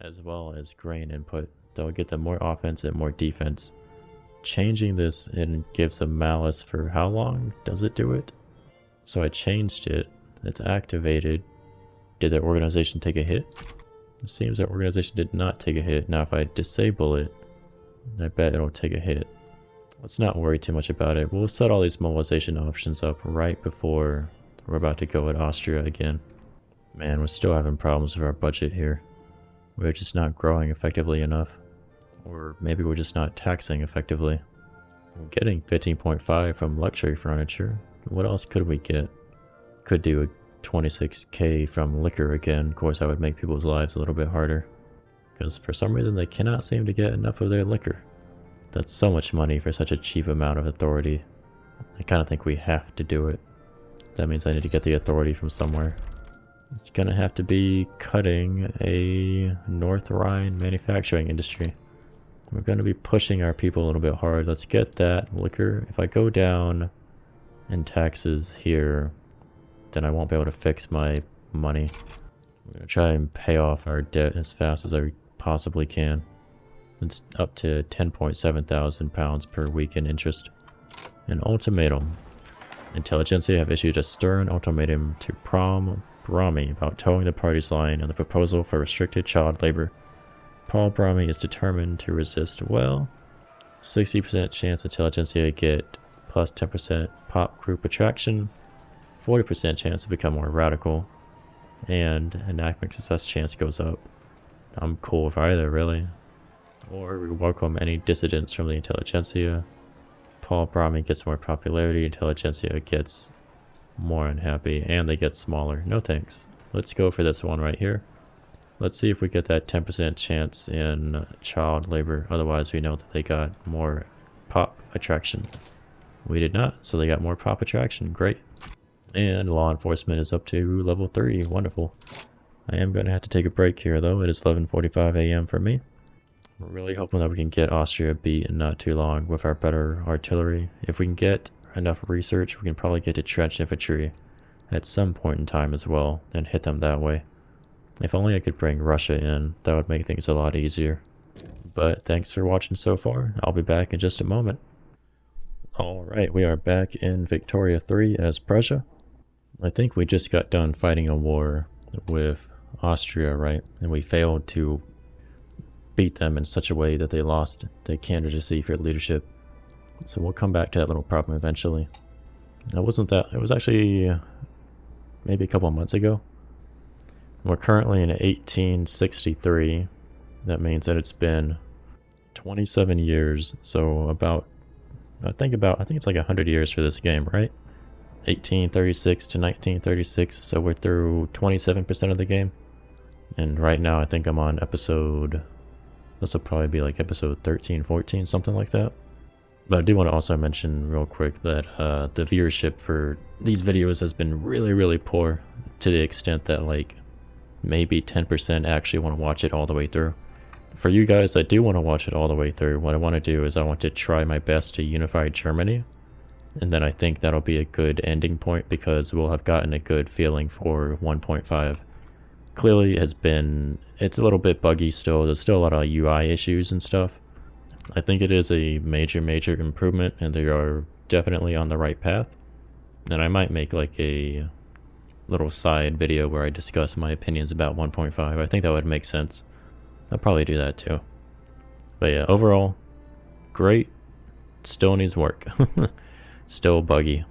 as well as grain input. They'll get them more offense and more defense. Changing this and gives them malice for how long does it do it? So I changed it. It's activated. Did their organization take a hit? It seems their organization did not take a hit. Now if I disable it, I bet it'll take a hit. Let's not worry too much about it. We'll set all these mobilization options up right before we're about to go at Austria again. Man, we're still having problems with our budget here. We're just not growing effectively enough. Or maybe we're just not taxing effectively. We're getting 15.5 from luxury furniture. What else could we get? Could do a 26k from liquor again. Of course, that would make people's lives a little bit harder. Because for some reason they cannot seem to get enough of their liquor. That's so much money for such a cheap amount of authority. I kind of think we have to do it. That means I need to get the authority from somewhere. It's gonna have to be cutting a North Rhine manufacturing industry. We're gonna be pushing our people a little bit hard. Let's get that liquor. If I go down in taxes here, then I won't be able to fix my money. I'm gonna try and pay off our debt as fast as I possibly can. It's up to 10.7 thousand pounds per week in interest. An ultimatum. Intelligentsia have issued a stern ultimatum to Brahmi about towing the party's line and the proposal for restricted child labor. Paul Brahmi is determined to resist. Well, 60% chance Intelligentsia get plus 10% pop group attraction, 40% chance to become more radical, and enactment success chance goes up. I'm cool with either, really. Or we welcome any dissidents from the Intelligentsia. Paul Brahmi gets more popularity, Intelligentsia gets more unhappy, and they get smaller. No thanks. Let's go for this one right here. Let's see if we get that 10% chance in child labor. Otherwise, we know that they got more pop attraction. We did not, so they got more pop attraction. Great. And law enforcement is up to level 3. Wonderful. I am going to have to take a break here, though. It is 11:45 a.m. for me. We're really hoping that we can get Austria beat in not too long with our better artillery. If we can get enough research, we can probably get to trench infantry at some point in time as well and hit them that way. If only I could bring Russia in, that would make things a lot easier. But thanks for watching so far. I'll be back in just a moment. Alright, we are back in Victoria 3 as Prussia. I think we just got done fighting a war with Austria, right? And we failed to beat them in such a way that they lost the candidacy for leadership. So we'll come back to that little problem eventually. It was actually maybe a couple of months ago. We're currently in 1863. That means that it's been 27 years. So I think it's like 100 years for this game, right? 1836 to 1936. So we're through 27% of the game. And right now I think I'm on episode, this will probably be like episode 13, 14, something like that. But I do want to also mention real quick that the viewership for these videos has been really, really poor, to the extent that like maybe 10% actually want to watch it all the way through. For you guys that do want to watch it all the way through, what I want to do is I want to try my best to unify Germany. And then I think that'll be a good ending point because we'll have gotten a good feeling for 1.5. Clearly it's a little bit buggy still. There's still a lot of UI issues and stuff. I think it is a major improvement and they are definitely on the right path. And I might make like a little side video where I discuss my opinions about 1.5. I think that would make sense. I'll probably do that too. But yeah, overall, great. Still needs work. Still buggy,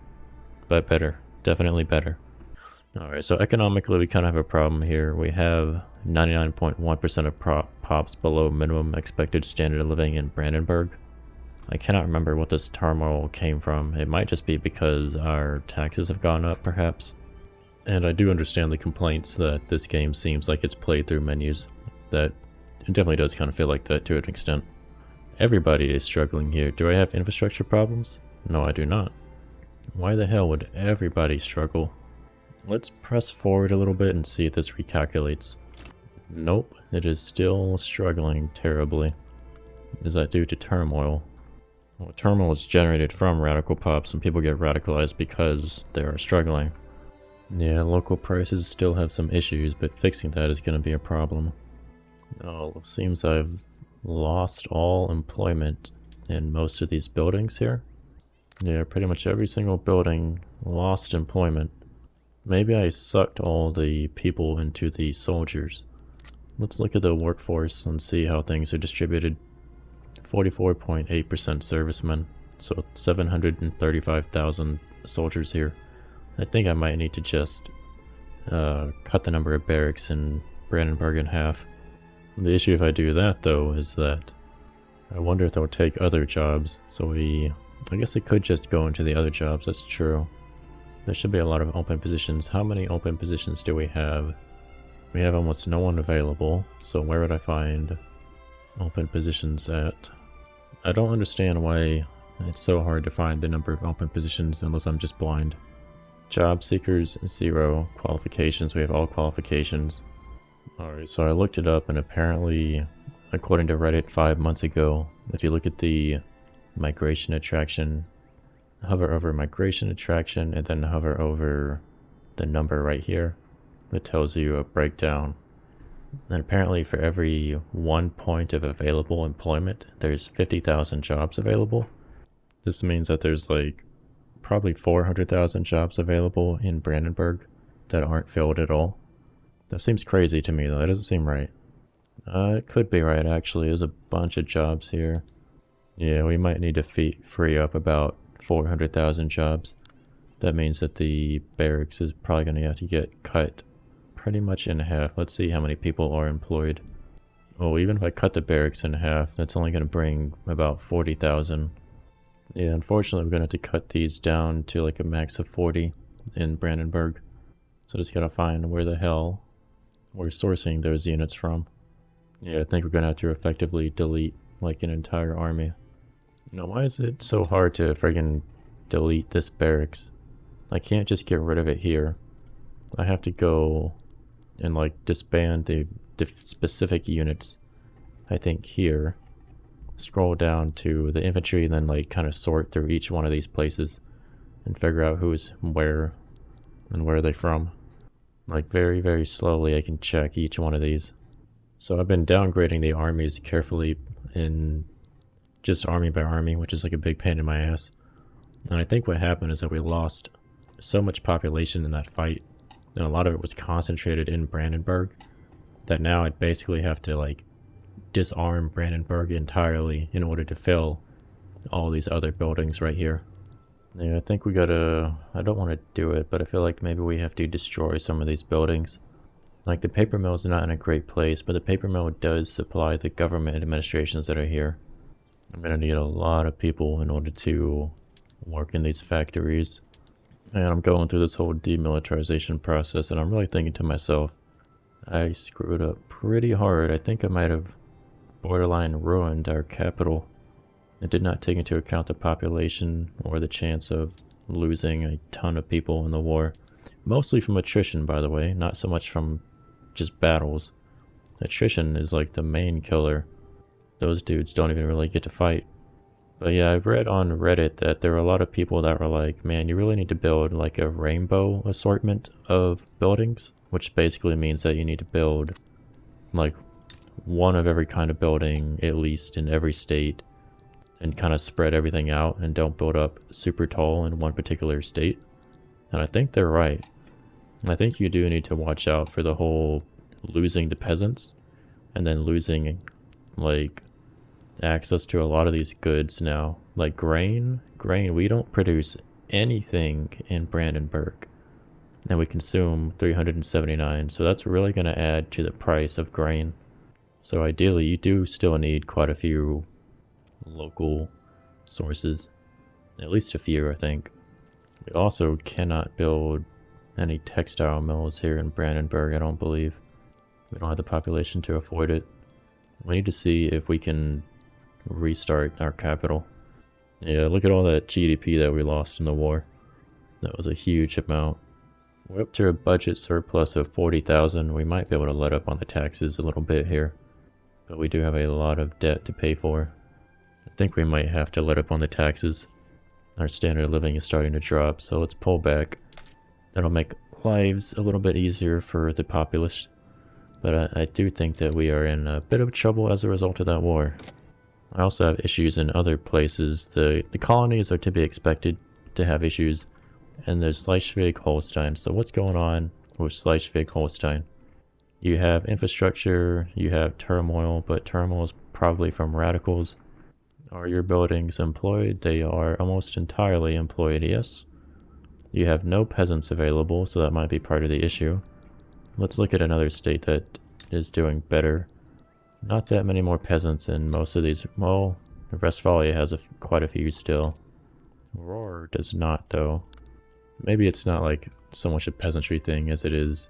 but better. Definitely better. Alright, so economically we kind of have a problem here. We have 99.1% of pops below minimum expected standard of living in Brandenburg. I cannot remember what this turmoil came from. It might just be because our taxes have gone up, perhaps. And I do understand the complaints that this game seems like it's played through menus. That it definitely does kind of feel like that to an extent. Everybody is struggling here. Do I have infrastructure problems? No, I do not. Why the hell would everybody struggle? Let's press forward a little bit and see if this recalculates. Nope, it is still struggling terribly. Is that due to turmoil? Well, turmoil is generated from radical pops and people get radicalized because they are struggling. Yeah, local prices still have some issues, but fixing that is going to be a problem. Oh, seems I've lost all employment in most of these buildings here. Yeah, pretty much every single building lost employment. Maybe I sucked all the people into the soldiers. Let's look at the workforce and see how things are distributed. 44.8% servicemen, so 735,000 soldiers here. I think I might need to just cut the number of barracks in Brandenburg in half. The issue if I do that, though, is that I wonder if they'll take other jobs. So I guess they could just go into the other jobs, that's true. There should be a lot of open positions. How many open positions do we have? We have almost no one available, so where would I find open positions at? I don't understand why it's so hard to find the number of open positions unless I'm just blind. Job seekers, 0. Qualifications, we have all qualifications. Alright, so I looked it up and apparently, according to Reddit 5 months ago, if you look at the migration attraction, hover over migration attraction and then hover over the number right here, it tells you a breakdown. And apparently for every 1 point of available employment, there's 50,000 jobs available. This means that there's like probably 400,000 jobs available in Brandenburg that aren't filled at all. That seems crazy to me though, that doesn't seem right. It could be right actually, there's a bunch of jobs here. Yeah, we might need to free up about 400,000 jobs. That means that the barracks is probably going to have to get cut pretty much in half. Let's see how many people are employed. Oh, even if I cut the barracks in half, that's only going to bring about 40,000. Yeah, unfortunately we're going to have to cut these down to like a max of 40 in Brandenburg. So just gotta find where the hell we're sourcing those units from. Yeah, I think we're going to have to effectively delete like an entire army. Now, why is it so hard to friggin' delete this barracks? I can't just get rid of it here. I have to go and like disband the specific units. I think here. Scroll down to the infantry and then like kind of sort through each one of these places and figure out who's where and where are they from. Like very, very slowly I can check each one of these. So I've been downgrading the armies carefully in just army by army, which is like a big pain in my ass. And I think what happened is that we lost so much population in that fight, and a lot of it was concentrated in Brandenburg, that now I'd basically have to like disarm Brandenburg entirely in order to fill all these other buildings right here. Yeah, I think we gotta, I don't want to do it, but I feel like maybe we have to destroy some of these buildings. Like the paper mill is not in a great place, but the paper mill does supply the government administrations that are here. I'm gonna need a lot of people in order to work in these factories. And I'm going through this whole demilitarization process and I'm really thinking to myself, I screwed up pretty hard. I think I might have borderline ruined our capital. It did not take into account the population or the chance of losing a ton of people in the war. Mostly from attrition, by the way, not so much from just battles. Attrition is like the main killer. Those dudes don't even really get to fight. But yeah, I've read on Reddit that there are a lot of people that were like, man, you really need to build like a rainbow assortment of buildings, which basically means that you need to build like one of every kind of building, at least in every state, and kind of spread everything out and don't build up super tall in one particular state. And I think they're right. I think you do need to watch out for the whole losing the peasants and then losing like access to a lot of these goods now. Like grain, we don't produce anything in Brandenburg and we consume 379, so that's really going to add to the price of grain. So ideally you do still need quite a few local sources, at least a few I think. We also cannot build any textile mills here in Brandenburg, I don't believe. We don't have the population to afford it. We need to see if we can restart our capital. Yeah, look at all that GDP that we lost in the war. That was a huge amount. We're up to a budget surplus of 40,000. We might be able to let up on the taxes a little bit here, but we do have a lot of debt to pay for. I think we might have to let up on the taxes. Our standard of living is starting to drop, so let's pull back. That'll make lives a little bit easier for the populace. But I do think that we are in a bit of trouble as a result of that war. I also have issues in other places. The colonies are to be expected to have issues. And there's Schleswig-Holstein. So what's going on with Schleswig-Holstein? You have infrastructure, you have turmoil, but turmoil is probably from radicals. Are your buildings employed? They are almost entirely employed, yes. You have no peasants available, so that might be part of the issue. Let's look at another state that is doing better. Not that many more peasants in most of these. Well, Westphalia has quite a few still. Ruhr does not, though. Maybe it's not like so much a peasantry thing as it is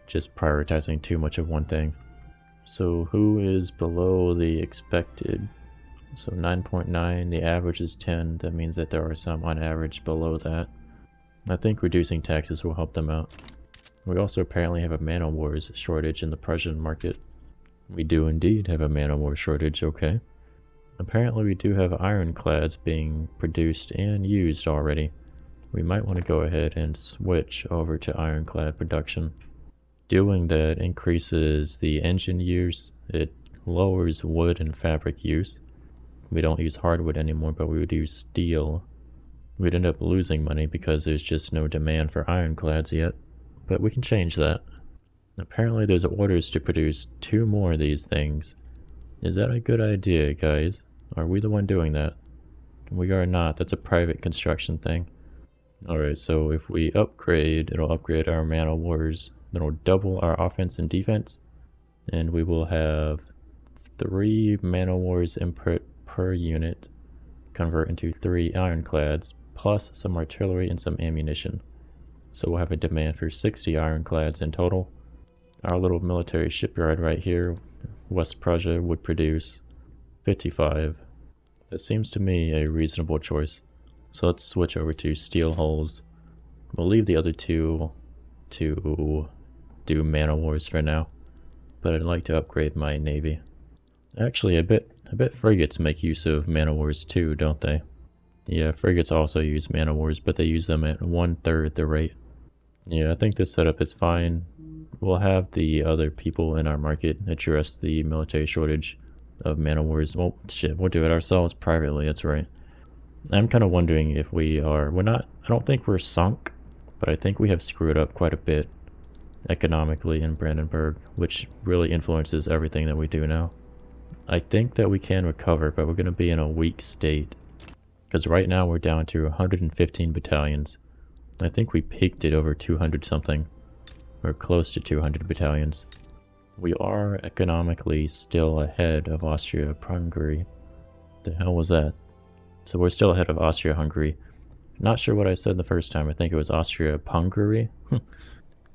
just prioritizing too much of one thing. So who is below the expected? So 9.9, the average is 10. That means that there are some on average below that. I think reducing taxes will help them out. We also apparently have a man-o'-wars shortage in the Prussian market. We do indeed have a man-o'-war shortage, okay. Apparently we do have ironclads being produced and used already. We might want to go ahead and switch over to ironclad production. Doing that increases the engine use, it lowers wood and fabric use. We don't use hardwood anymore, but we would use steel. We'd end up losing money because there's just no demand for ironclads yet. But we can change that. Apparently there's orders to produce 2 more of these things. Is that a good idea, guys? Are we the one doing that? We are not. That's a private construction thing. Alright, so if we upgrade, it'll upgrade our man-o'-wars. It'll double our offense and defense. And we will have 3 man-o'-wars input per unit. Convert into 3 ironclads, plus some artillery and some ammunition. So we'll have a demand for 60 ironclads in total. Our little military shipyard right here, West Prussia, would produce 55. That seems to me a reasonable choice. So let's switch over to steel hulls. We'll leave the other 2 to do man-o'-wars for now. But I'd like to upgrade my navy. Actually, I bet frigates make use of man-o'-wars too, don't they? Yeah, frigates also use man-o'-wars, but they use them at 1/3 the rate. Yeah, I think this setup is fine. We'll have the other people in our market address the military shortage of man-o'-wars. Well, shit, we'll do it ourselves privately, that's right. I'm kind of wondering if we're not, I don't think we're sunk, but I think we have screwed up quite a bit economically in Brandenburg, which really influences everything that we do now. I think that we can recover, but we're going to be in a weak state. Because right now we're down to 115 battalions. I think we peaked at over 200 something. Or close to 200 battalions. We are economically still ahead of Austria-Hungary. The hell was that? So we're still ahead of Austria-Hungary. Not sure what I said the first time. I think it was Austria-Hungary.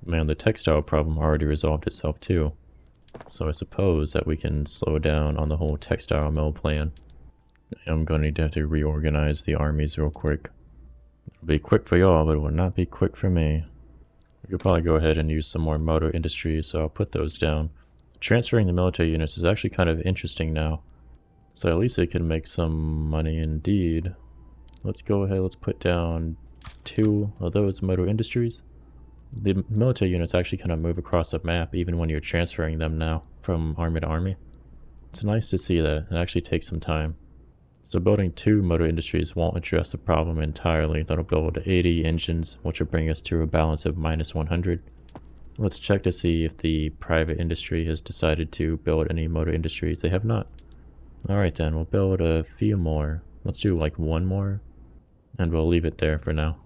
Man, the textile problem already resolved itself too. So I suppose that we can slow down on the whole textile mill plan. I'm going to have to reorganize the armies real quick. It'll be quick for y'all, but it will not be quick for me. We could probably go ahead and use some more motor industries, so I'll put those down. Transferring the military units is actually kind of interesting now. So at least it can make some money indeed. Let's go ahead, let's put down 2 of those motor industries. The military units actually kind of move across the map even when you're transferring them now from army to army. It's nice to see that. It actually takes some time. So building 2 motor industries won't address the problem entirely. That'll build 80 engines, which will bring us to a balance of -100. Let's check to see if the private industry has decided to build any motor industries. They have not. Alright then, we'll build a few more. Let's do like 1 more, and we'll leave it there for now.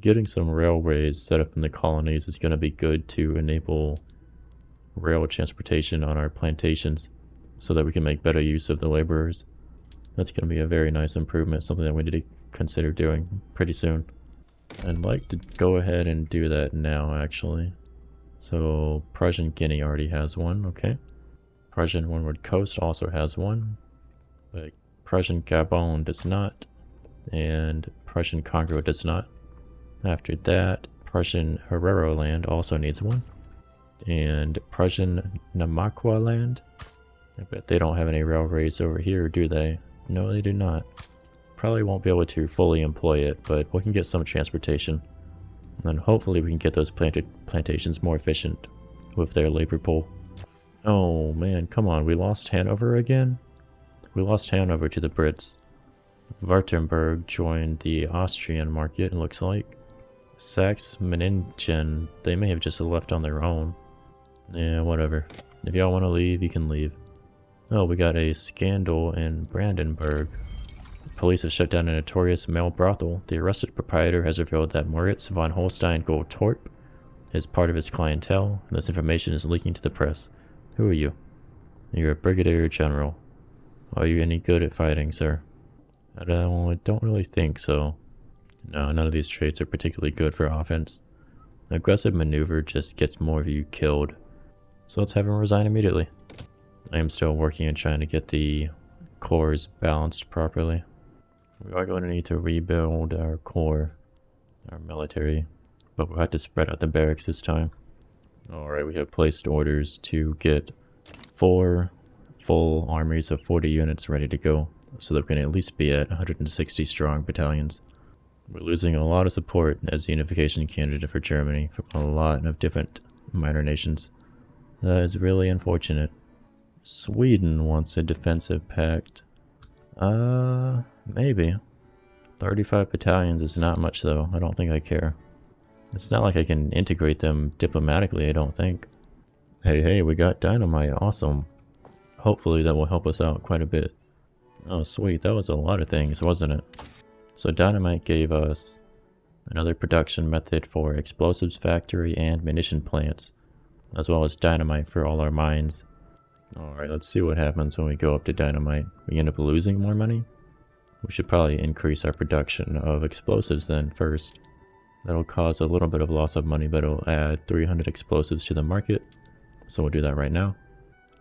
Getting some railways set up in the colonies is going to be good to enable rail transportation on our plantations so that we can make better use of the laborers. That's going to be a very nice improvement, something that we need to consider doing pretty soon. I'd like to go ahead and do that now, actually. So, Prussian Guinea already has one, okay. Prussian Windward Coast also has one, but Prussian Gabon does not, and Prussian Congo does not. After that, Prussian Herero land also needs one, and Prussian Namakwa land. I bet they don't have any railways over here, do they? No, they do not. Probably won't be able to fully employ it, but we can get some transportation. And hopefully we can get those plantations more efficient with their labor pool. Oh man, come on, we lost Hanover again? We lost Hanover to the Brits. Württemberg joined the Austrian market, it looks like. Saxe-Meiningen, they may have just left on their own. Yeah, whatever. If y'all want to leave, you can leave. Oh, we got a scandal in Brandenburg. Police have shut down a notorious male brothel. The arrested proprietor has revealed that Moritz von Holstein-Gottorp is part of his clientele, and this information is leaking to the press. Who are you? You're a brigadier general. Are you any good at fighting, sir? I don't really think so. No, none of these traits are particularly good for offense. Aggressive maneuver just gets more of you killed. So let's have him resign immediately. I am still working on trying to get the cores balanced properly. We are going to need to rebuild our core, our military, but we'll have to spread out the barracks this time. Alright, we have placed orders to get 4 full armies of 40 units ready to go, so that we can at least be at 160 strong battalions. We're losing a lot of support as a unification candidate for Germany from a lot of different minor nations. That is really unfortunate. Sweden wants a defensive pact. Maybe. 35 battalions is not much though, I don't think I care. It's not like I can integrate them diplomatically, I don't think. Hey, we got dynamite, awesome. Hopefully that will help us out quite a bit. Oh sweet, that was a lot of things, wasn't it? So dynamite gave us another production method for explosives factory and munition plants, as well as dynamite for all our mines. Alright, let's see what happens when we go up to dynamite. We end up losing more money? We should probably increase our production of explosives then first. That'll cause a little bit of loss of money, but it'll add 300 explosives to the market. So we'll do that right now.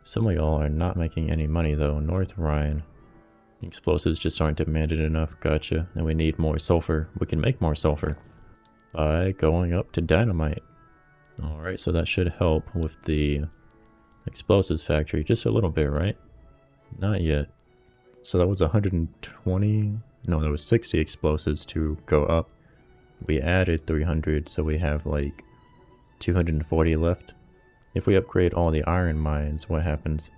Some of y'all are not making any money though. North Rhine. Explosives just aren't demanded enough, gotcha. And we need more sulfur. We can make more sulfur by going up to dynamite. Alright, so that should help with the explosives factory just a little bit, right? Not yet. So that was 120, no, that was 60 explosives to go up. We added 300, so we have like 240 left. If we upgrade all the iron mines, what happens?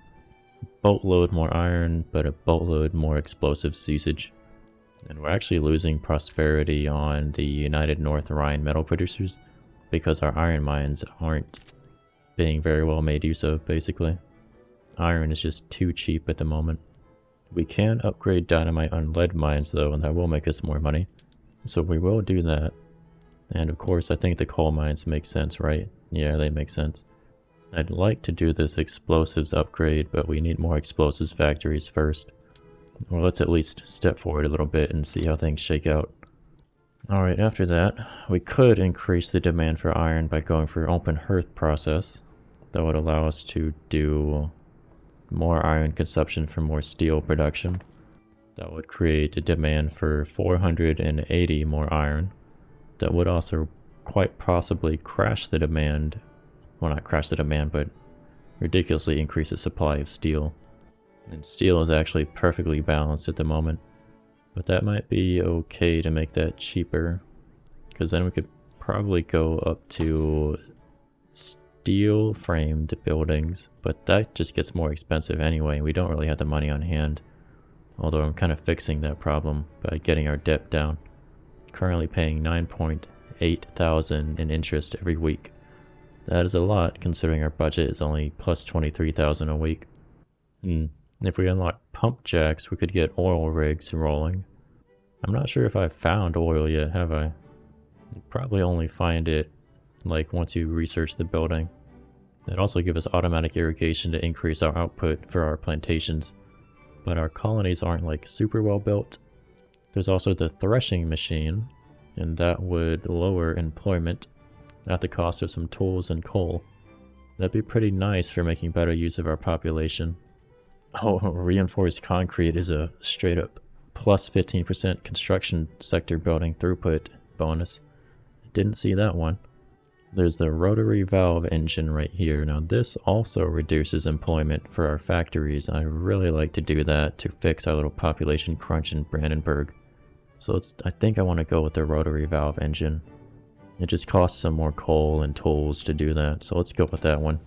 Boatload more iron, but a boatload more explosives usage. And we're actually losing prosperity on the United North Rhine metal producers because our iron mines aren't being very well made use of, basically. Iron is just too cheap at the moment. We can upgrade dynamite on lead mines though, and that will make us more money. So we will do that. And of course, I think the coal mines make sense, right? Yeah, they make sense. I'd like to do this explosives upgrade, but we need more explosives factories first. Or let's at least step forward a little bit and see how things shake out. Alright, after that, we could increase the demand for iron by going for open hearth process. That would allow us to do more iron consumption for more steel production. That would create a demand for 480 more iron. That would also quite possibly crash the demand. Well, not crash the demand, but ridiculously increase the supply of steel. And steel is actually perfectly balanced at the moment. But that might be okay to make that cheaper, because then we could probably go up to steel framed buildings, but that just gets more expensive anyway. We don't really have the money on hand. Although I'm kind of fixing that problem by getting our debt down. Currently paying 9.8 thousand in interest every week. That is a lot considering our budget is only plus 23,000 a week. If we unlock pump jacks, we could get oil rigs rolling. I'm not sure if I've found oil yet, have I? You probably only find it like once you research the building. It'd also give us automatic irrigation to increase our output for our plantations. But our colonies aren't like super well built. There's also the threshing machine, and that would lower employment at the cost of some tools and coal. That'd be pretty nice for making better use of our population. Oh, reinforced concrete is a straight up plus 15% construction sector building throughput bonus. Didn't see that one. There's the rotary valve engine right here. Now this also reduces employment for our factories. I really like to do that to fix our little population crunch in Brandenburg. So I think I want to go with the rotary valve engine. It just costs some more coal and tools to do that, so let's go with that one.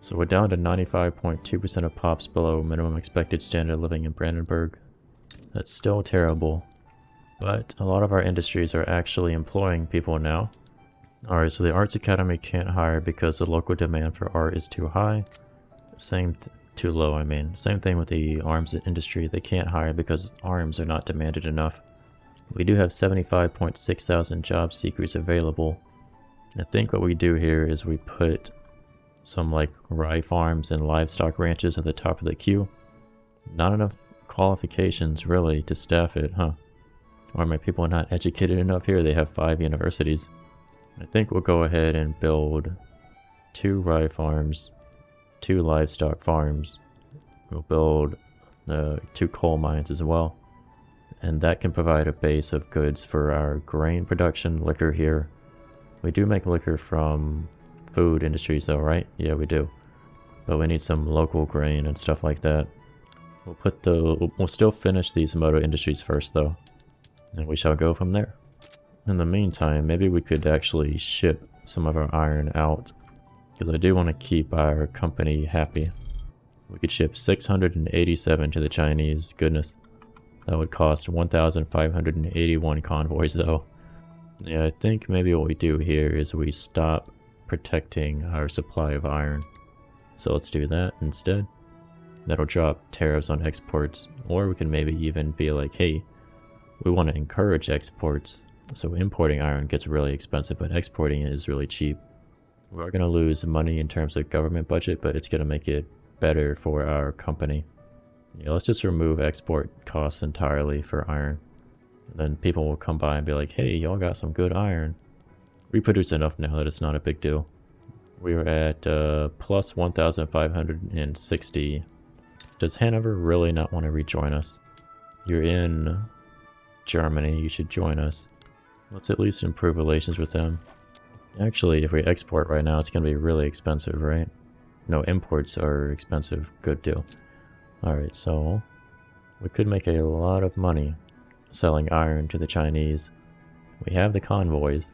So we're down to 95.2% of pops below minimum expected standard of living in Brandenburg. That's still terrible, but a lot of our industries are actually employing people now. Alright, so the Arts Academy can't hire because the local demand for art is too high. Too low, I mean. Same thing with the arms industry. They can't hire because arms are not demanded enough. We do have 75.6 thousand job seekers available. I think what we do here is we put some like rye farms and livestock ranches at the top of the queue. Not enough qualifications really to staff it, huh? Or my people are not educated enough here? They have 5 universities. I think we'll go ahead and build 2 rye farms, 2 livestock farms. We'll build 2 coal mines as well. And that can provide a base of goods for our grain production, liquor here. We do make liquor from food industries though, right? Yeah, we do. But we need some local grain and stuff like that. We'll still finish these motor industries first though. And we shall go from there. In the meantime, maybe we could actually ship some of our iron out, because I do want to keep our company happy. We could ship 687 to the Chinese. Goodness. That would cost 1,581 convoys though. Yeah, I think maybe what we do here is we stop protecting our supply of iron. So let's do that instead. That'll drop tariffs on exports, or we can maybe even be like, hey, we want to encourage exports. So importing iron gets really expensive, but exporting it is really cheap. We're going to lose money in terms of government budget, but it's going to make it better for our company. Yeah, let's just remove export costs entirely for iron. Then people will come by and be like, hey, y'all got some good iron. We produce enough now that it's not a big deal. We are at plus 1,560. Does Hanover really not want to rejoin us? You're in Germany, you should join us. Let's at least improve relations with them. Actually, if we export right now, it's going to be really expensive, right? No, imports are expensive. Good deal. Alright, so we could make a lot of money selling iron to the Chinese. We have the convoys,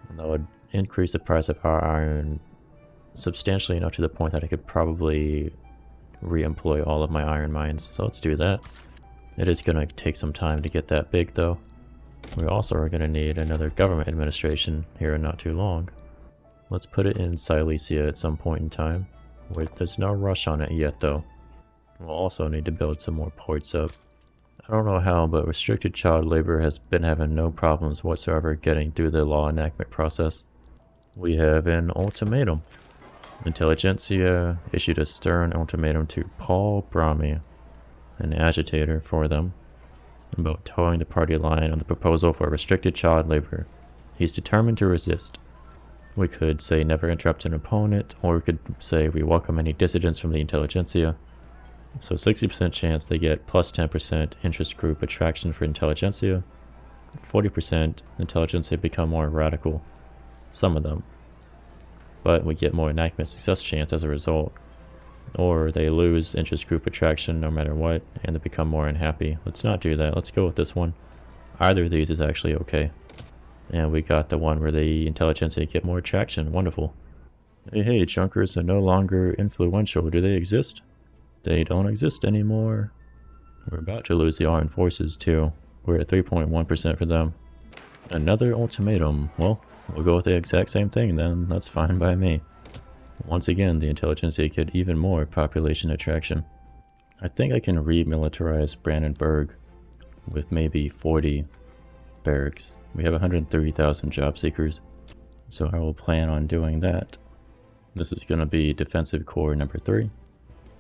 and that would increase the price of our iron substantially enough to the point that I could probably re-employ all of my iron mines. So let's do that. It is going to take some time to get that big though. We also are going to need another government administration here in not too long. Let's put it in Silesia at some point in time. There's no rush on it yet though. We'll also need to build some more ports up. I don't know how, but restricted child labor has been having no problems whatsoever getting through the law enactment process. We have an ultimatum. Intelligentsia issued a stern ultimatum to Paul Brahmi, an agitator for them, about towing the party line on the proposal for restricted child labor. He's determined to resist. We could say never interrupt an opponent, or we could say we welcome any dissidents from the intelligentsia. So 60% chance they get plus 10% interest group attraction for intelligentsia. 40% intelligentsia become more radical. Some of them. But we get more enactment success chance as a result. Or they lose interest group attraction no matter what, and they become more unhappy. Let's not do that. Let's go with this one. Either of these is actually okay. And we got the one where the intelligentsia get more attraction. Wonderful. Hey, chunkers are no longer influential. Do they exist? They don't exist anymore. We're about to lose the armed forces too. We're at 3.1% for them. Another ultimatum. Well, we'll go with the exact same thing then. That's fine by me. Once again, the intelligentsia get even more population attraction. I think I can remilitarize Brandenburg with maybe 40 barracks. We have 130,000 job seekers, so I will plan on doing that. This is going to be defensive core number 3.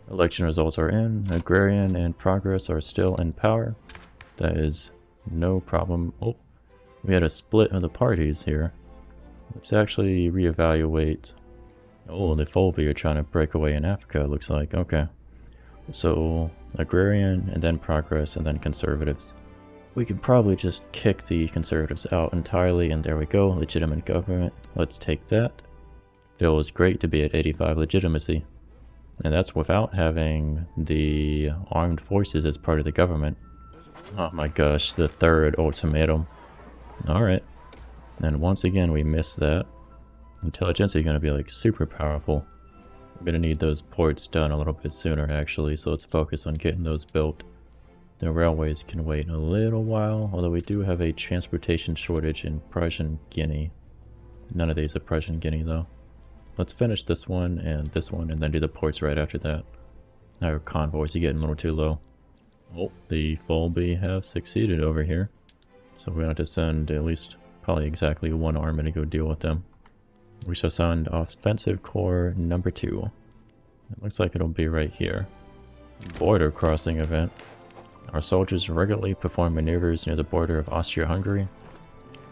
Election results are in. Agrarian and Progress are still in power. That is no problem. Oh, we had a split of the parties here. Let's actually reevaluate. Oh, the Fulby are trying to break away in Africa, it looks like. Okay. So, Agrarian, and then Progress, and then Conservatives. We could probably just kick the Conservatives out entirely, and there we go. Legitimate government. Let's take that. Feels great to be at 85 legitimacy. And that's without having the armed forces as part of the government. Oh my gosh, the third ultimatum. Alright. And once again, we missed that. Intelligentsia are going to be like super powerful. I'm gonna need those ports done a little bit sooner actually, so let's focus on getting those built. The railways can wait a little while, although we do have a transportation shortage in Prussia Guinea. None of these are Prussia Guinea though. Let's finish this one, and then do the ports right after that. Our convoys are getting a little too low. Oh, the Fulby have succeeded over here. So we're going to have to send at least probably exactly one army to go deal with them. We shall send Offensive Corps number 2. It looks like it'll be right here. Border crossing event. Our soldiers regularly perform maneuvers near the border of Austria-Hungary.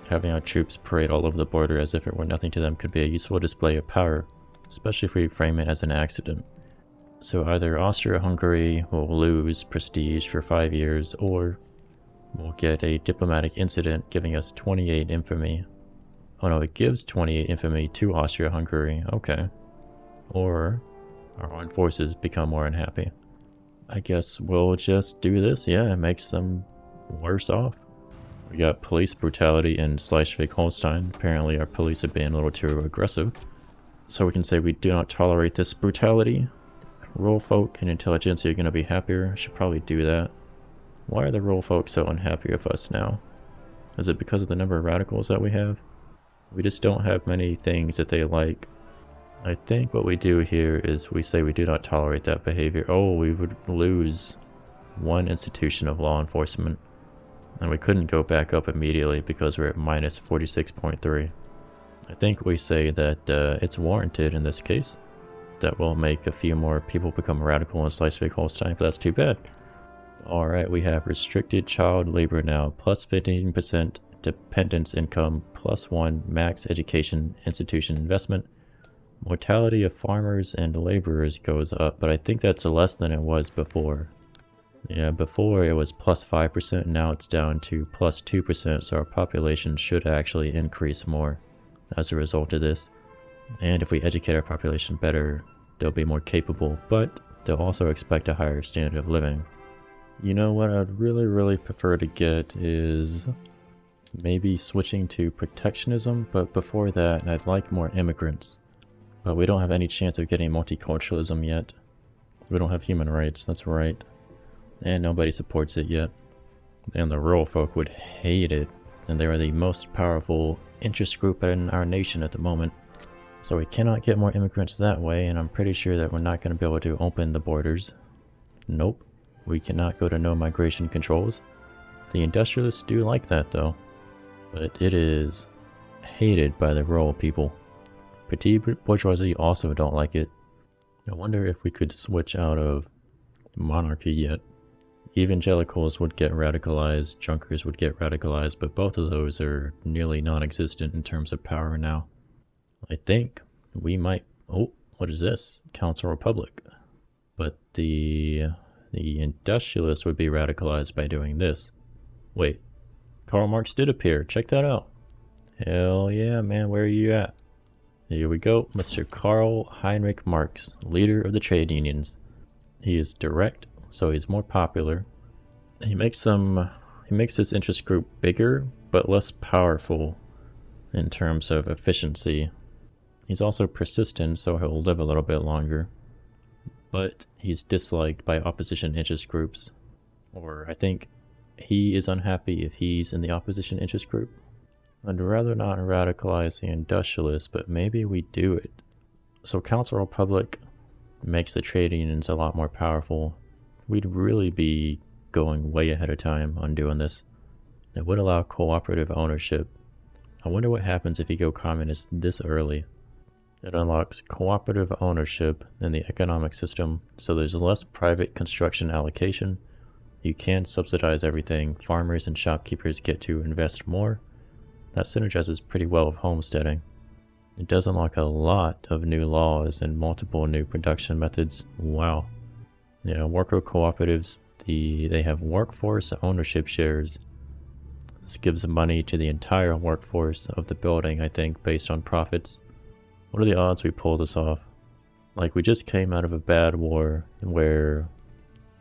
Having our troops parade all over the border as if it were nothing to them could be a useful display of power, especially if we frame it as an accident. So either Austria-Hungary will lose prestige for 5 years, or we'll get a diplomatic incident giving us 28 infamy. Oh no, it gives 28 infamy to Austria-Hungary, okay. Or our armed forces become more unhappy. I guess we'll just do this, yeah, it makes them worse off. We got police brutality in Schleswig-Holstein. Apparently our police are being a little too aggressive. So we can say we do not tolerate this brutality. Rural folk and intelligentsia are going to be happier. Should probably do that. Why are the rural folk so unhappy with us now? Is it because of the number of radicals that we have? We just don't have many things that they like. I think what we do here is we say we do not tolerate that behavior. Oh, we would lose one institution of law enforcement. And we couldn't go back up immediately because we're at minus 46.3. I think we say that it's warranted in this case. That will make a few more people become radical in Schleswig-Holstein, but that's too bad. Alright, we have restricted child labor now, plus 15% dependence income, plus 1 max education institution investment. Mortality of farmers and laborers goes up, but I think that's less than it was before. Yeah, before it was plus 5%, now it's down to plus 2%, so our population should actually increase more as a result of this. And if we educate our population better, they'll be more capable, but they'll also expect a higher standard of living. You know what I'd really prefer to get is maybe switching to protectionism, but before that, I'd like more immigrants. But we don't have any chance of getting multiculturalism yet. We don't have human rights, that's right. And nobody supports it yet. And the rural folk would hate it, and they are the most powerful interest group in our nation at the moment. So we cannot get more immigrants that way, and I'm pretty sure that we're not going to be able to open the borders. Nope, we cannot go to no migration controls. The industrialists do like that though, but it is hated by the rural people. Petit bourgeoisie also don't like it. I wonder if we could switch out of monarchy yet. Evangelicals would get radicalized, Junkers would get radicalized, but both of those are nearly non-existent in terms of power now. I think we might... Oh, what is this? Council Republic. But the industrialists would be radicalized by doing this. Wait, Karl Marx did appear. Check that out. Hell yeah, man, where are you at? Here we go, Mr. Karl Heinrich Marx, leader of the trade unions. He is direct, so he's more popular. He makes this interest group bigger, but less powerful in terms of efficiency. He's also persistent, so he'll live a little bit longer. But he's disliked by opposition interest groups. Or I think he is unhappy if he's in the opposition interest group. I'd rather not radicalize the industrialists, but maybe we do it. So Council Republic makes the trade unions a lot more powerful. We'd really be going way ahead of time on doing this. It would allow cooperative ownership. I wonder what happens if you go communist this early. It unlocks cooperative ownership in the economic system, so there's less private construction allocation. You can subsidize everything. Farmers and shopkeepers get to invest more. That synergizes pretty well with homesteading. It does unlock a lot of new laws and multiple new production methods. Wow. Yeah, worker cooperatives, they have workforce ownership shares. This gives money to the entire workforce of the building, I think, based on profits. What are the odds we pull this off? Like, we just came out of a bad war where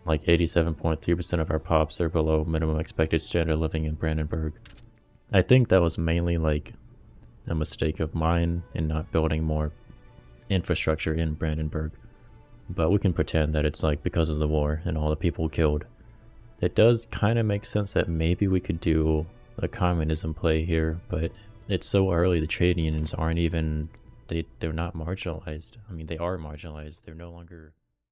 like 87.3% of our pops are below minimum expected standard of living in Brandenburg. I think that was mainly like a mistake of mine in not building more infrastructure in Brandenburg. But we can pretend that it's like because of the war and all the people killed. It does kind of make sense that maybe we could do a communism play here, but it's so early, the trade unions aren't even, they're not marginalized. I mean, they are marginalized. They're no longer